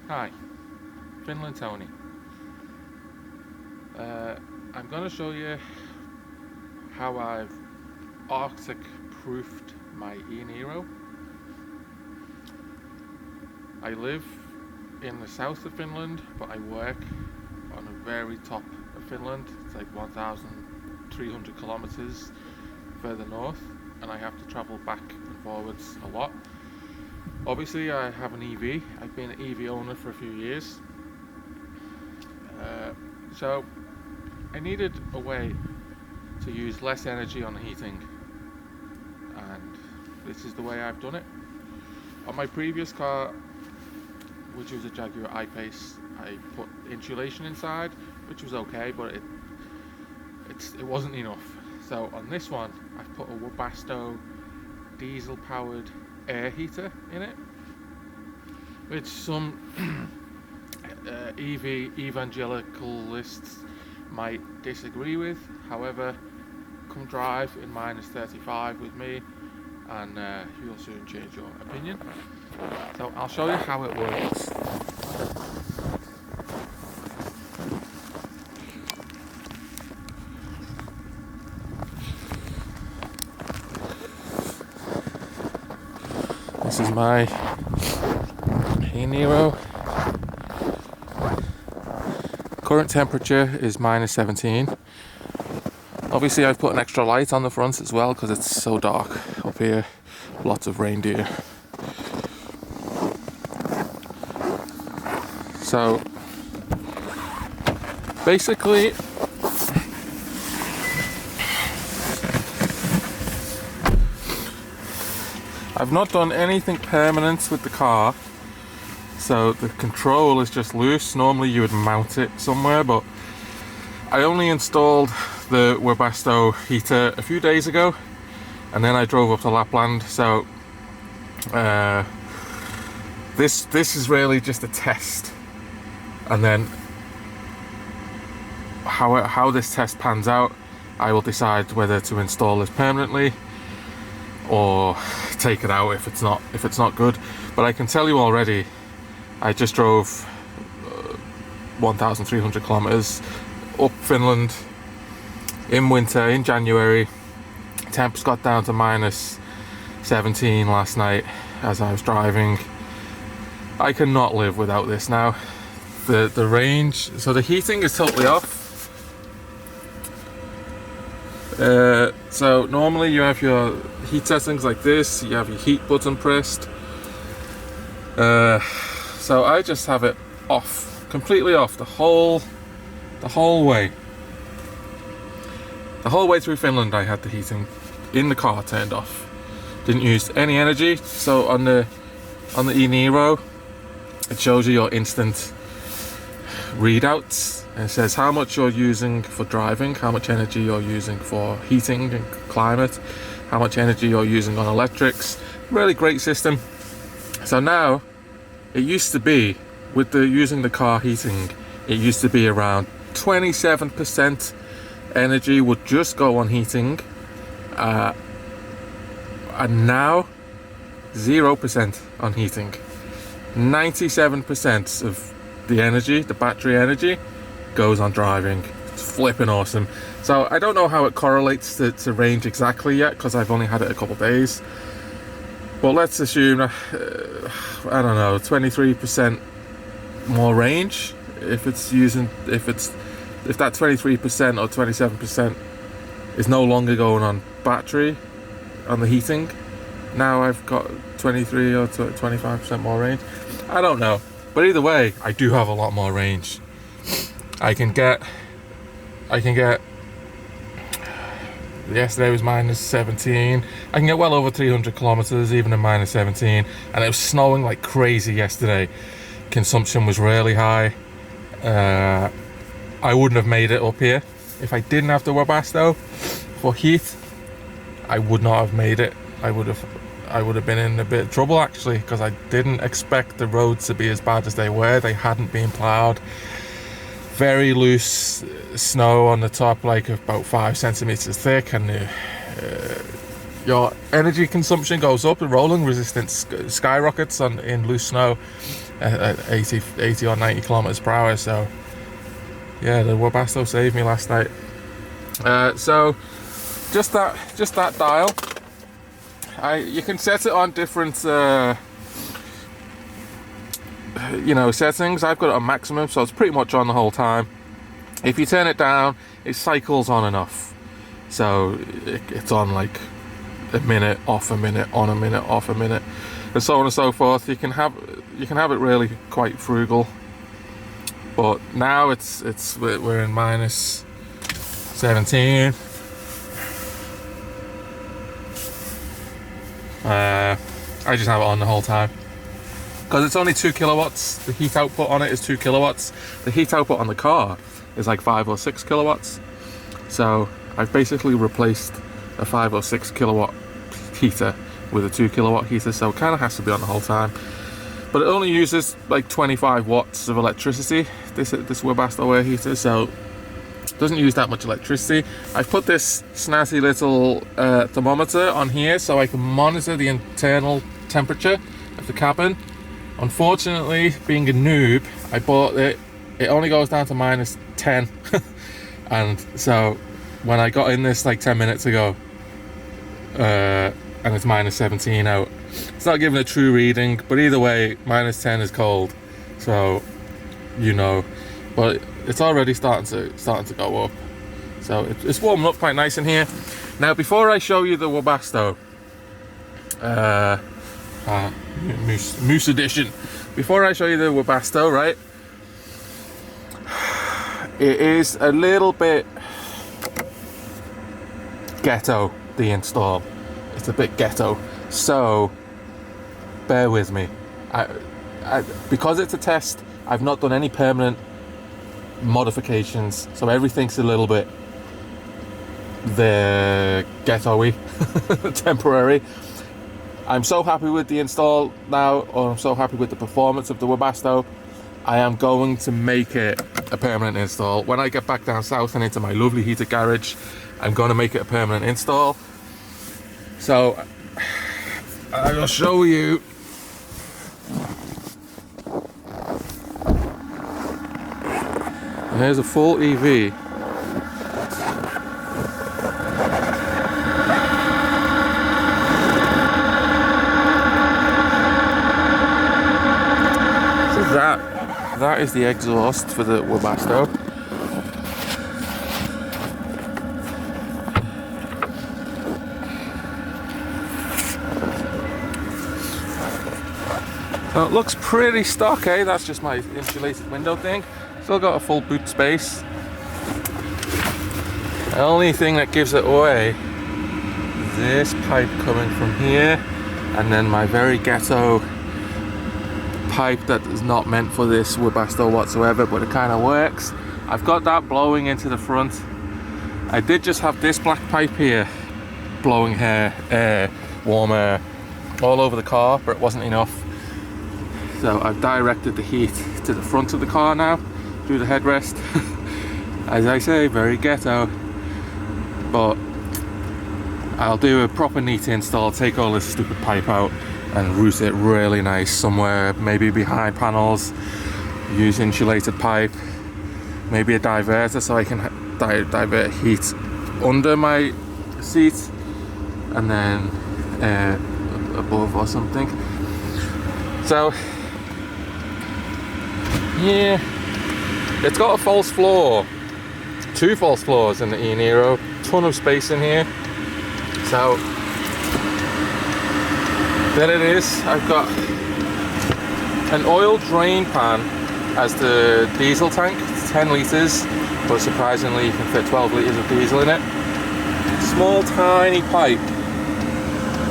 Hi, Finland Tony. I'm going to show you how I've Arctic proofed my e-niro. I live in the south of Finland, but I work on the very top of Finland. It's like 1,300 kilometers further north, and I have to travel back and forwards a lot. Obviously, I have an EV. I've been an EV owner for a few years. So I needed a way to use less energy on the heating, and this is the way I've done it. On my previous car, which was a Jaguar I-Pace, I put insulation inside, which was okay, but it wasn't enough. So on this one, I've put a Webasto diesel-powered air heater in it, which some EV evangelicalists might disagree with. However, come drive in -35 with me and you'll soon change your opinion. So I'll show you how it works. This is my e-niro. Current temperature is -17. Obviously I've put an extra light on the front as well because it's so dark up here. Lots of reindeer. So basically I've not done anything permanent with the car, so the control is just loose. Normally you would mount it somewhere, but I only installed the Webasto heater a few days ago, and then I drove up to Lapland. So this is really just a test, and then how this test pans out, I will decide whether to install this permanently or take it out if it's not good. But I can tell you already, I just drove 1,300 kilometers up Finland in winter in January. Temps got down to -17 last night as I was driving. I cannot live without this now. The range, so the heating is totally off. So normally you have your heat settings like this, you have your heat button pressed. So I just have it off, completely off, the whole way. The whole way through Finland I had the heating in the car turned off. Didn't use any energy. So on the e-niro, it shows you your instant readouts. And it says how much you're using for driving, how much energy you're using for heating and climate, how much energy you're using on electrics. Really great system. So now, it used to be, with using the car heating, it used to be around 27% energy would just go on heating, and now 0% on heating. 97% of the energy, the battery energy, goes on driving. It's flipping awesome. So I don't know how it correlates to range exactly yet, because I've only had it a couple days. But let's assume, I don't know, 23% more range. If that 23% or 27% is no longer going on battery, on the heating, now I've got 23 or 25% more range. I don't know, but either way, I do have a lot more range. I can get. Yesterday was -17. I can get well over 300 kilometers even at -17, and it was snowing like crazy yesterday. Consumption was really high. I wouldn't have made it up here if I didn't have the Webasto for heat. I would not have made it. I would have been in a bit of trouble actually, because I didn't expect the roads to be as bad as they were. They hadn't been plowed. Very loose snow on the top, like about 5 centimeters thick, and your energy consumption goes up. The rolling resistance skyrockets in loose snow. at 80 or 90 kilometers per hour. So yeah, the Webasto saved me last night. So just that dial. You can set it on different you know, settings. I've got it on maximum, so it's pretty much on the whole time. If you turn it down, it cycles on and off, so it's on like a minute, off a minute, on a minute, off a minute, and so on and so forth. You can have it really quite frugal. But now we're in minus 17. I just have it on the whole time because it's only 2 kilowatts. The heat output on it is 2 kilowatts. The heat output on the car is like 5 or 6 kilowatts. So I've basically replaced a 5 or 6 kilowatt heater with a 2 kilowatt heater, so it kind of has to be on the whole time. But it only uses like 25 watts of electricity, this Webasto air heater, so it doesn't use that much electricity. I've put this snazzy little thermometer on here so I can monitor the internal temperature of the cabin. Unfortunately, being a noob, I bought it only goes down to minus 10 and so when I got in this like 10 minutes ago and it's minus 17 out, it's not giving a true reading, but either way, minus 10 is cold, so you know. But it's already starting to go up, so it's warming up quite nice in here. Now, before I show you the Webasto Moose Edition, before I show you the Webasto, right, it is a little bit ghetto, the install. It's a bit ghetto, so bear with me. Because it's a test, I've not done any permanent modifications, so everything's a little bit ghetto-y, temporary. I'm so happy with the install now, or I'm so happy with the performance of the Webasto. I am going to make it a permanent install. When I get back down south and into my lovely heated garage, I'm going to make it a permanent install. So I will show you. Here's a full EV. That is the exhaust for the Webasto. So it looks pretty stock, eh? That's just my insulated window thing. Still got a full boot space. The only thing that gives it away is this pipe coming from here, and then my very ghetto pipe that is not meant for this Webasto whatsoever, but it kind of works. I've got that blowing into the front. I did just have this black pipe here blowing air, warm air all over the car, but it wasn't enough. So I've directed the heat to the front of the car now through the headrest. As I say, very ghetto, but I'll do a proper neat install, take all this stupid pipe out and route it really nice somewhere, maybe behind panels, use insulated pipe, maybe a diverter so I can divert heat under my seat and then above or something. So yeah, it's got a false floor, 2 false floors in the e-niro, ton of space in here. So there it is. I've got an oil drain pan as the diesel tank. It's 10 litres, but surprisingly you can fit 12 litres of diesel in it. Small tiny pipe.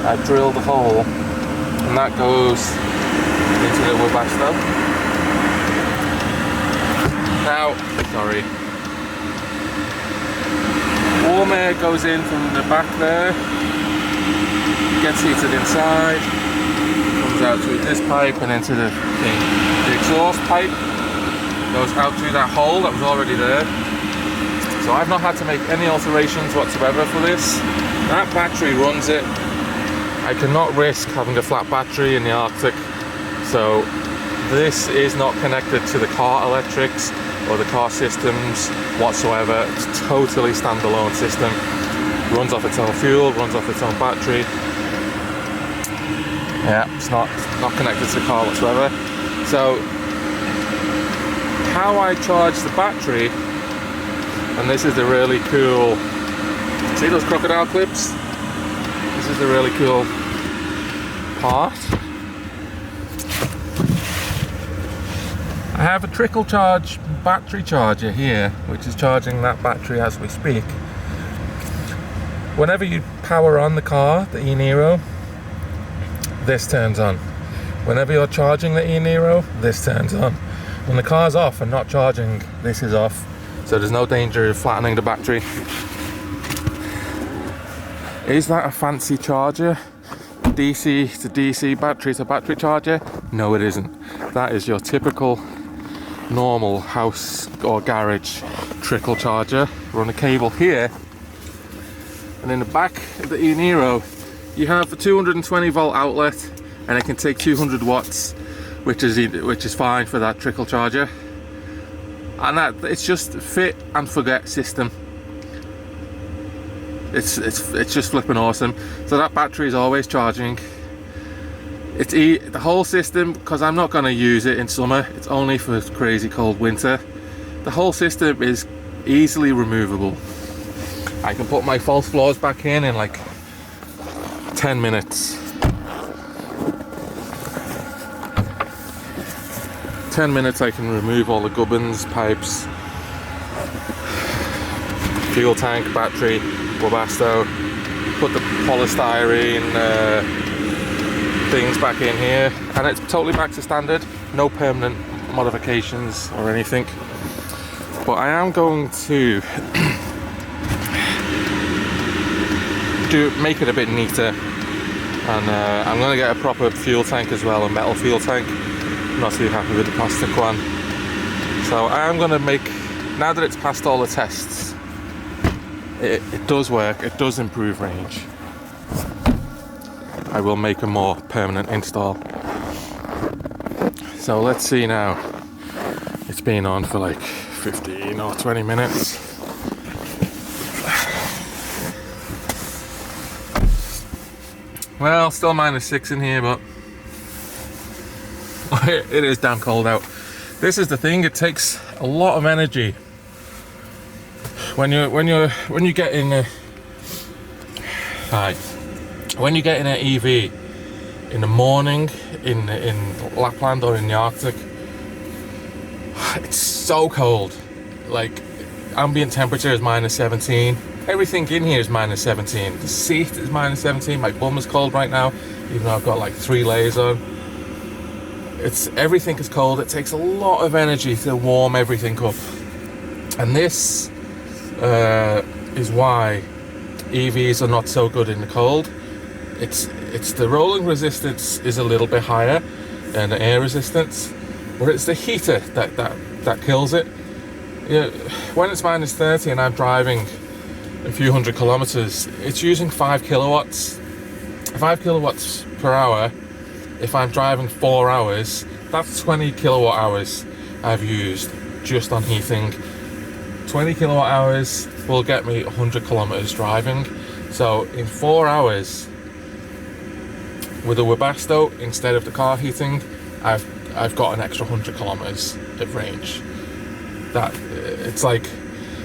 I've drilled a hole and that goes into the Webasto. Now, sorry. Warm air goes in from the back there, gets heated inside, comes out through this pipe and into the exhaust pipe, goes out through that hole that was already there. So I've not had to make any alterations whatsoever for this. That battery runs it. I cannot risk having a flat battery in the Arctic, so This is not connected to the car electrics or the car systems whatsoever. It's a totally standalone system. Runs off its own fuel, runs off its own battery. Yeah, it's not connected to the car whatsoever. So how I charge the battery, and this is the really cool, see those crocodile clips? This is the really cool part. I have a trickle charge battery charger here, which is charging that battery as we speak. Whenever you power on the car, the e-niro, this turns on. Whenever you're charging the e-niro, this turns on. When the car's off and not charging, this is off. So there's no danger of flattening the battery. Is that a fancy charger? DC to DC, battery to battery charger? No, it isn't. That is your typical normal house or garage trickle charger. Run a cable here, and in the back of the e-niro you have a 220 volt outlet, and it can take 200 watts, which is fine for that trickle charger. And that it's just fit and forget system. It's just flipping awesome. So that battery is always charging. It's the whole system, because I'm not going to use it in summer, it's only for crazy cold winter. The whole system is easily removable. I can put my false floors back in like 10 minutes. 10 minutes I can remove all the gubbins, pipes, fuel tank, battery, Webasto, put the polystyrene things back in here, and it's totally back to standard. No permanent modifications or anything. But I am going to make it a bit neater, and I'm going to get a proper fuel tank as well, a metal fuel tank. I'm not too happy with the plastic one. So I am going to make, now that it's passed all the tests, it does work, it does improve range. I will make a more permanent install. So let's see now. It's been on for like 15 or 20 minutes. Well, still -6 in here, but it is damn cold out. This is the thing, it takes a lot of energy when you get in a when you get in an EV in the morning in Lapland or in the Arctic. It's so cold. Like, ambient temperature is -17. Everything in here is -17. The seat is -17. My bum is cold right now, even though I've got like 3 layers on. Everything is cold. It takes a lot of energy to warm everything up, and this is why EVs are not so good in the cold. It's the rolling resistance is a little bit higher than the air resistance, but it's the heater that kills it. You know, when it's -30 and I'm driving a few hundred kilometers, it's using 5 kilowatts. 5 kilowatts per hour. If I'm driving 4 hours, that's 20 kilowatt hours I've used just on heating. 20 kilowatt hours will get me 100 kilometers driving. So in 4 hours with a Webasto, instead of the car heating, I've got an extra 100 kilometers of range. That it's like,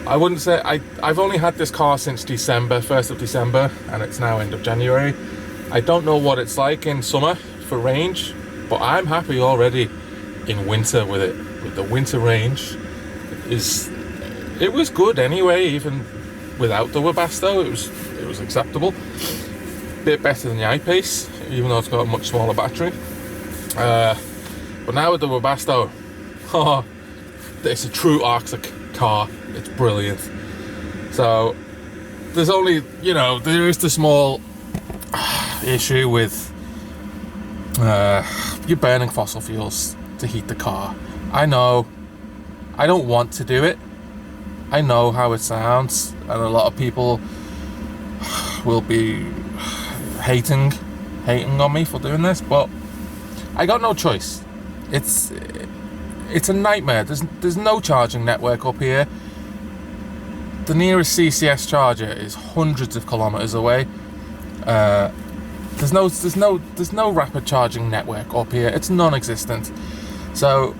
I wouldn't say I've only had this car since December, 1st of December, and it's now end of January. I don't know what it's like in summer for range, but I'm happy already in winter with it. With the winter range, it was good anyway. Even without the Webasto, it was acceptable. Bit better than the I-Pace, even though it's got a much smaller battery. But now with the Webasto, it's a true Arctic car. It's brilliant. So there's only, there is the small issue with you're burning fossil fuels to heat the car. I know, I don't want to do it. I know how it sounds, and a lot of people will be hating on me for doing this, but I got no choice. it's a nightmare. There's no charging network up here. The nearest CCS charger is hundreds of kilometers away. There's no rapid charging network up here. It's non-existent. So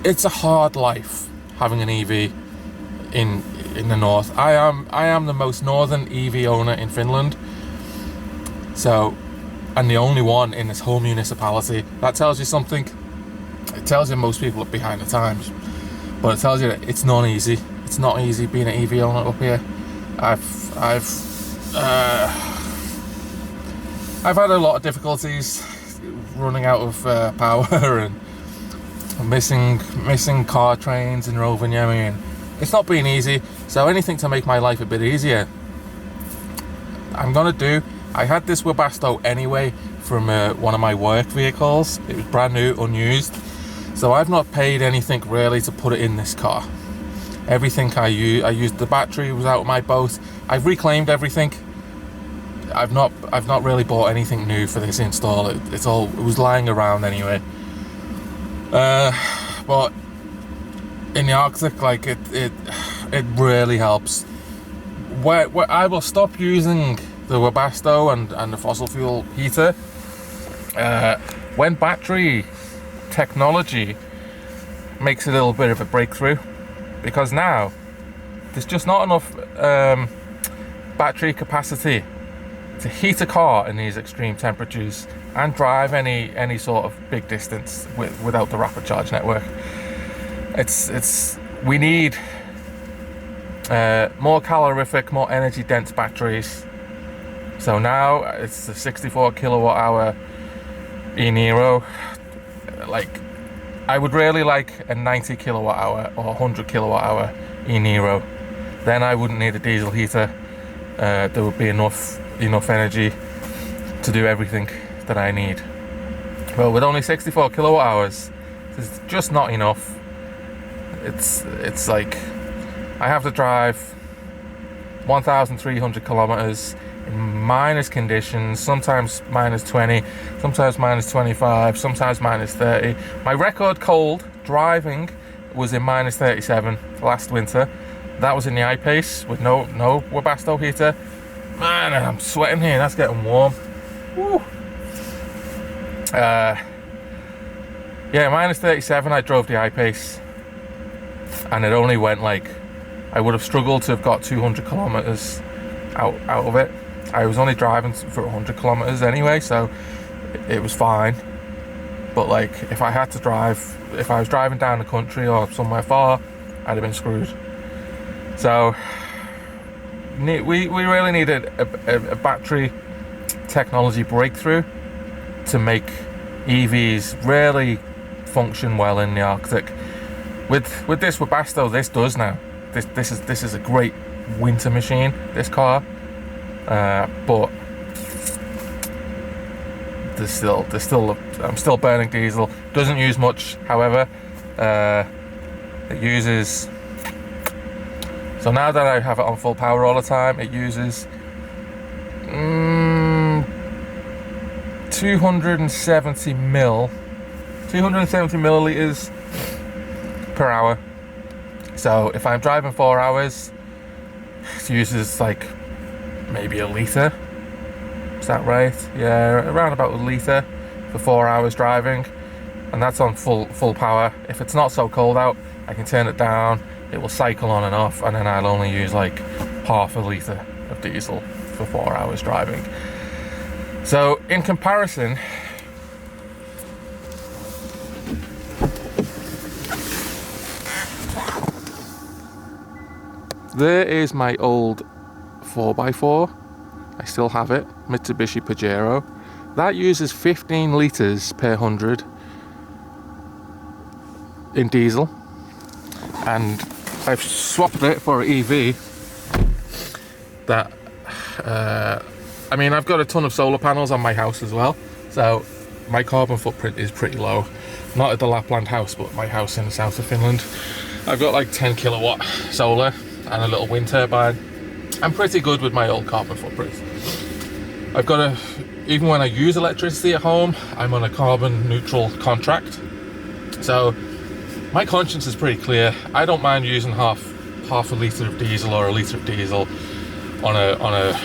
it's a hard life having an EV in the north. I am the most northern EV owner in Finland. So, and the only one in this whole municipality. That tells you something. It tells you most people are behind the times, but it tells you that it's not easy. It's not easy being an EV owner up here. I've had a lot of difficulties running out of power and missing car trains in Rovaniemi, and it's not been easy. So anything to make my life a bit easier, I'm gonna do. I had this Webasto anyway from one of my work vehicles. It was brand new, unused. So I've not paid anything really to put it in this car. Everything I used the battery was out of my boat. I've reclaimed everything. I've not really bought anything new for this install. It was lying around anyway. But in the Arctic, like it really helps. Where I will stop using the Webasto and the fossil fuel heater when battery technology makes a little bit of a breakthrough, because now there's just not enough battery capacity to heat a car in these extreme temperatures and drive any sort of big distance without the rapid charge network. We need more calorific, more energy dense batteries. So now it's the 64 kilowatt hour e-niro. Like, I would really like a 90 kilowatt hour or 100 kilowatt hour e-niro. Then I wouldn't need a diesel heater. There would be enough energy to do everything that I need. But with only 64 kilowatt hours, it's just not enough. It's like I have to drive 1,300 kilometers in minus conditions, sometimes minus 20, sometimes minus 25, sometimes minus 30. My record cold driving was in minus 37 last winter. That was in the I-Pace with no Webasto heater. Man, I'm sweating here, that's getting warm. Woo. Yeah, minus 37 I drove the I-Pace, and it only went like, I would have struggled to have got 200 kilometers out of it. I was only driving for 100 kilometers anyway, so it was fine. But like, if I had to drive, if I was driving down the country or somewhere far, I'd have been screwed. So we really needed a battery technology breakthrough to make EVs really function well in the Arctic. With this Webasto, this does now. This is a great winter machine, this car. But there's still I'm still burning diesel. Doesn't use much, however. It uses, so now that I have it on full power all the time, it uses 270 milliliters per hour. So if I'm driving 4 hours, it uses like maybe a litre. Is that right? Yeah, around about a litre for 4 hours driving, and that's on full power. If it's not so cold out, I can turn it down. It will cycle on and off, and then I'll only use like half a litre of diesel for 4 hours driving. So in comparison, there is my old 4x4. I still have it, Mitsubishi Pajero. That uses 15 litres per 100 in diesel, and I've swapped it for an EV that I mean, I've got a ton of solar panels on my house as well, so my carbon footprint is pretty low. Not at the Lapland house, but my house in the south of Finland. I've got like 10 kilowatt solar and a little wind turbine. I'm pretty good with my old carbon footprint. I've got even when I use electricity at home, I'm on a carbon neutral contract. So my conscience is pretty clear. I don't mind using half a litre of diesel or a litre of diesel on a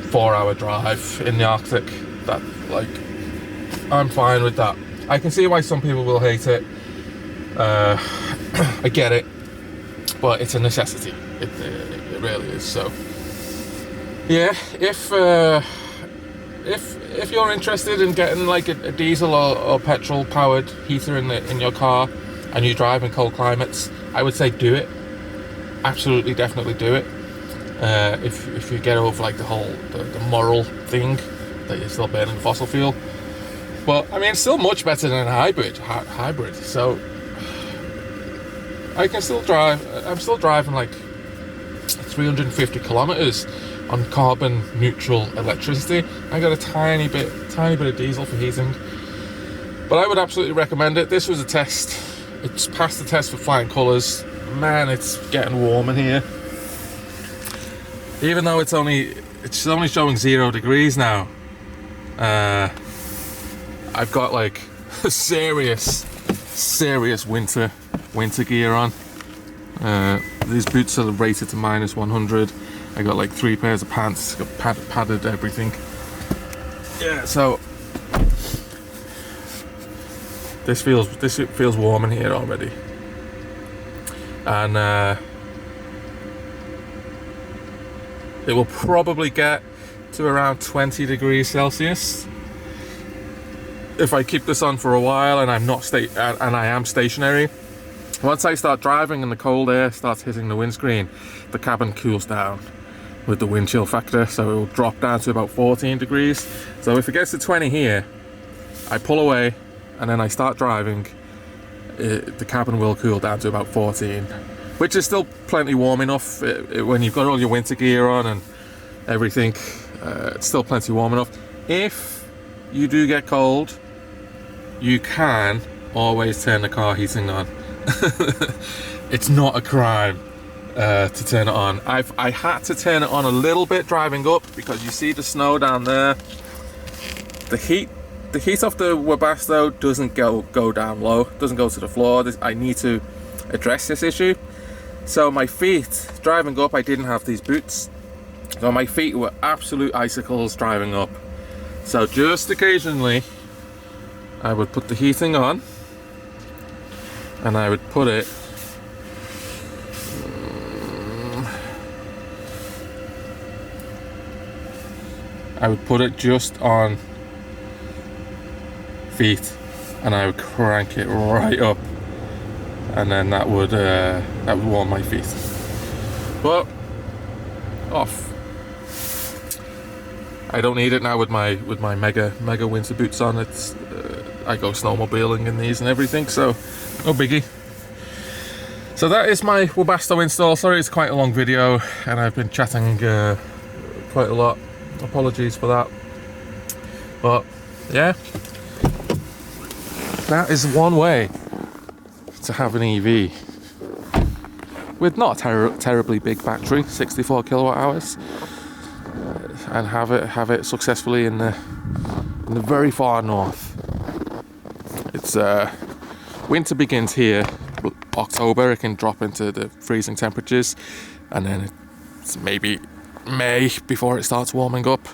4-hour drive in the Arctic. That, like, I'm fine with that. I can see why some people will hate it. I get it, but it's a necessity. It really is. So yeah, if you're interested in getting like a diesel or petrol powered heater in your car and you drive in cold climates, I would say do it. Absolutely, definitely do it. If you get over like the moral thing that you're still burning fossil fuel. But I mean, it's still much better than a hybrid. So I can still drive. I'm still driving like 350 kilometers on carbon neutral electricity. I got a tiny bit of diesel for heating. But I would absolutely recommend it. This was a test. It's passed the test for flying colours. Man, it's getting warm in here. Even though it's only showing 0 degrees now. I've got like serious winter gear on. These boots are rated to -100. I got like 3 pairs of pants, got padded everything. Yeah, so this feels warm in here already. And it will probably get to around 20 degrees Celsius if I keep this on for a while and I am stationary. Once I start driving and the cold air starts hitting the windscreen, the cabin cools down with the wind chill factor, so it will drop down to about 14 degrees. So if it gets to 20 here, I pull away and then I start driving, the cabin will cool down to about 14, which is still plenty warm enough. When you've got all your winter gear on and everything, it's still plenty warm enough. If you do get cold, you can always turn the car heating on. It's not a crime to turn it on. I had to turn it on a little bit driving up because you see the snow down there. The heat of the Webasto doesn't go down low, doesn't go to the floor. I need to address this issue. So my feet, driving up, I didn't have these boots, so my feet were absolute icicles driving up. So just occasionally I would put the heating on and I would put it just on feet and I would crank it right up, and then that would warm my feet. But off. I don't need it now with my mega winter boots on. It's I go snowmobiling in these and everything, so no biggie. So that is my Webasto install. Sorry, it's quite a long video and I've been chatting quite a lot. Apologies for that. But yeah, that is one way to have an EV with not a terribly big battery, 64 kilowatt hours, and have it successfully in the very far north. It's winter begins here October. It can drop into the freezing temperatures, and then it's maybe May before it starts warming up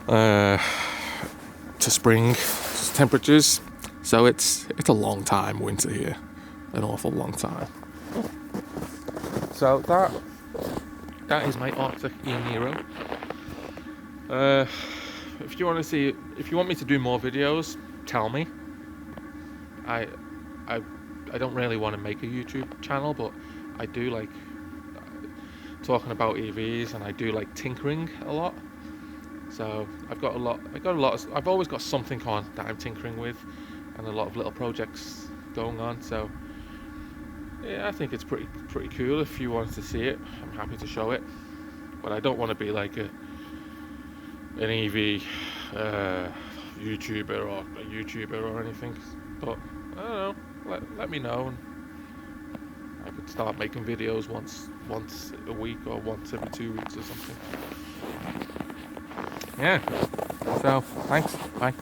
to spring temperatures. So it's a long time winter here, an awful long time. So that is my Arctic e-niro. If you want me to do more videos, tell me. I don't really want to make a YouTube channel, but I do like talking about EVs, and I do like tinkering a lot. So I've always got something on that I'm tinkering with, and a lot of little projects going on. So yeah, I think it's pretty cool. If you wanted to see it, I'm happy to show it, but I don't want to be like an EV YouTuber or a YouTuber or anything. But I don't know, let me know, and I could start making videos once a week or once every 2 weeks or something. Yeah, so thanks, bye.